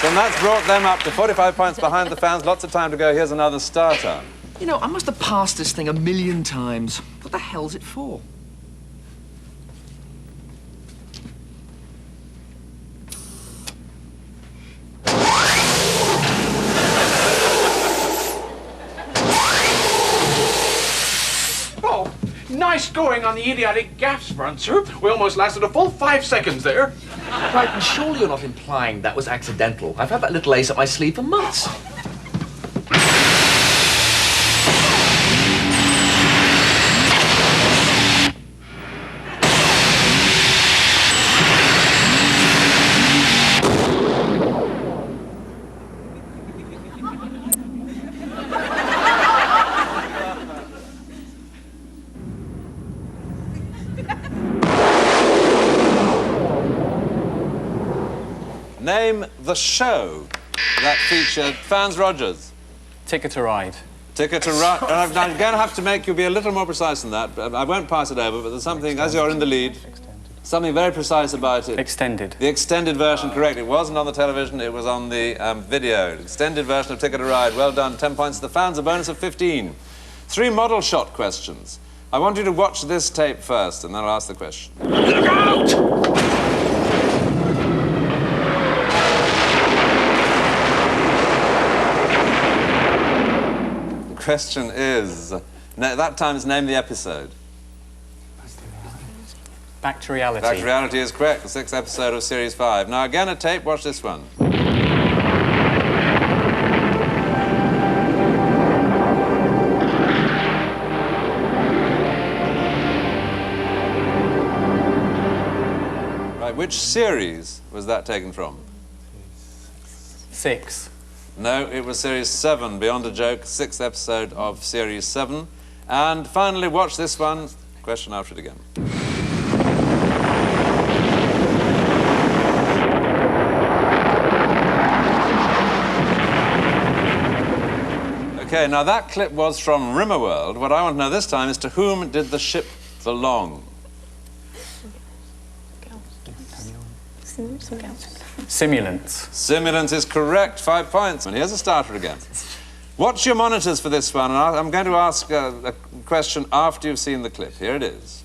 And that's brought them up to 45 points behind the fans. Lots of time to go. Here's another starter. You know, I must have passed this thing 1,000,000 times. What the hell's it for? Oh, nice going on the idiotic gaff, Spencer. We almost lasted a full 5 seconds there. Right, and surely you're not implying that was accidental. I've had that little ace up my sleeve for months. Name the show that featured Fans Rogers. Ticket to Ride. Ticket to Ride. I'm going to have to make you be a little more precise than that. I won't pass it over, but there's something, as you're in the lead, something very precise about it. Extended. The extended version, correct. It wasn't on the television, it was on the video. Extended version of Ticket to Ride. Well done. 10 points to the fans, a bonus of 15. 3 model shot questions. I want you to watch this tape first, and then I'll ask the question. Look out! Question is, that time is name the episode. Back to Reality. Back to Reality is correct, the 6th episode of Series 5. Now again a tape, watch this one. Right, which series was that taken from? 6. No, it was Series 7, Beyond a Joke, 6th episode of Series 7. And finally, watch this one. Question after it again. OK, now that clip was from Rimmerworld. What I want to know this time is to whom did the ship belong? Simulants. Simulants is correct, 5 points. And here's a starter again. Watch your monitors for this one, and I'm going to ask a question after you've seen the clip. Here it is.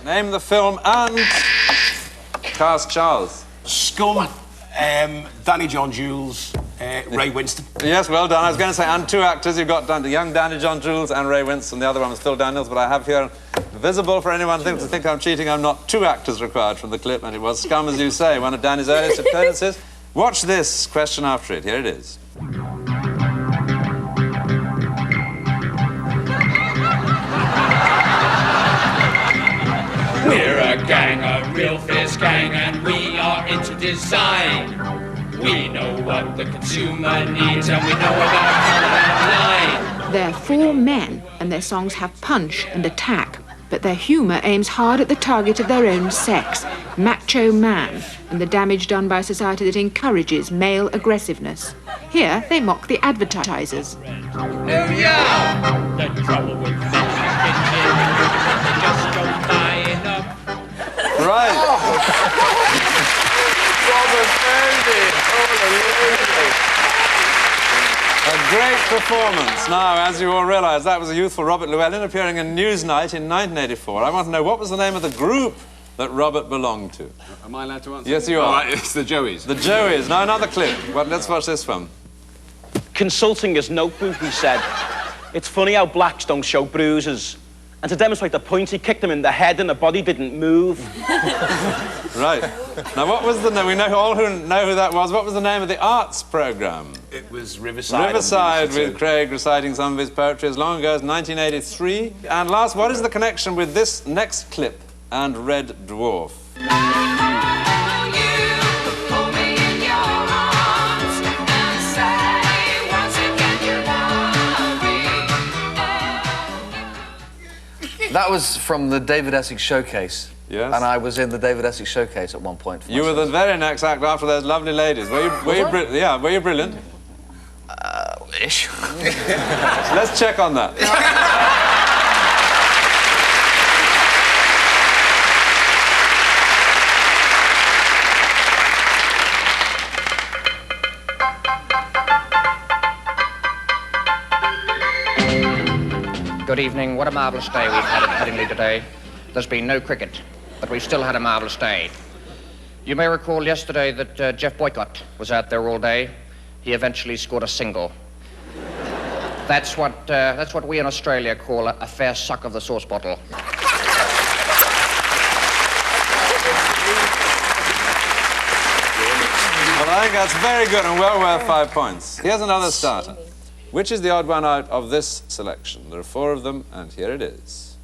Name the film and cast, Charles. Scum, Danny John-Jules, Ray Winston. Yes, well done. I was going to say, and 2 actors. You've got the young Danny John-Jules and Ray Winston. The other one was Phil Daniels, but I have here, visible for anyone to think I'm cheating, I'm not 2 actors required from the clip, and it was Scum, as you say, one of Danny's earliest appearances. Watch this question after it. Here it is. We're a gang, a real fierce gang, and we are into design. We know what the consumer needs, and we know about color and line. They're 4 men, and their songs have punch and attack. But their humour aims hard at the target of their own sex, macho man, and the damage done by a society that encourages male aggressiveness. Here, they mock the advertisers. Oh, yeah! The trouble with men they just don't buy enough. Right. Robert Bailey! A great performance. Now, as you all realise, that was a youthful Robert Llewellyn appearing in Newsnight in 1984. I want to know, what was the name of the group that Robert belonged to? Am I allowed to answer? Yes, you are. It's the Joeys. The Joeys. Now, another clip. Well, let's watch this one. Consulting his notebook, he said, "It's funny how blacks don't show bruises." And to demonstrate the point, he kicked him in the head and the body didn't move. Right. Now, what was the name? We know all who know who that was. What was the name of the arts programme? It was Riverside. Riverside, with Craig reciting some of his poetry as long ago as 1983. And last, what is the connection with this next clip and Red Dwarf? That was from the David Essex Showcase. Yes. And I was in the David Essex showcase at one point. For You were the myself. very next act after those lovely ladies. Were you brilliant? Ish. Let's check on that. Good evening. What a marvellous day we've had at Headingley today. There's been no cricket, but we've still had a marvellous day. You may recall yesterday that Jeff Boycott was out there all day. He eventually scored a single. That's what we in Australia call a fair suck of the sauce bottle. Well, I think that's very good and well worth 5 points. Here's another starter. Which is the odd one out of this selection? There are 4 of them, and here it is.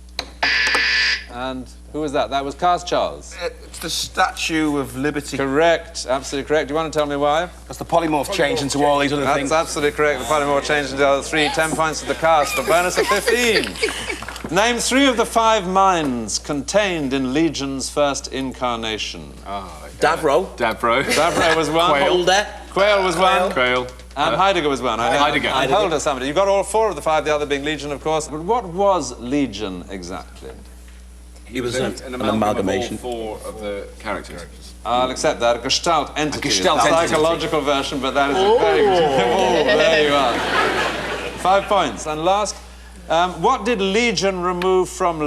And who was that? That was John-Jules. It's the Statue of Liberty. Correct, absolutely correct. Do you want to tell me why? That's the polymorph changed into all these other things. That's absolutely correct. The polymorph changed into the other 3. 10 points to the cast, a bonus of 15. Name 3 of the 5 minds contained in Legion's first incarnation. Davro. Davro was one. Quail was one. Quail. And Heidegger was one. Heidegger. And Holder somebody. You got all 4 of the 5, the other being Legion, of course. But what was Legion exactly? He was an amalgamation of all 4 of the characters. I'll accept that. A Gestalt entity. A Gestalt It's a entity. psychological version, but that is a very good... Oh, there you are. 5 points. And last, what did Legion remove from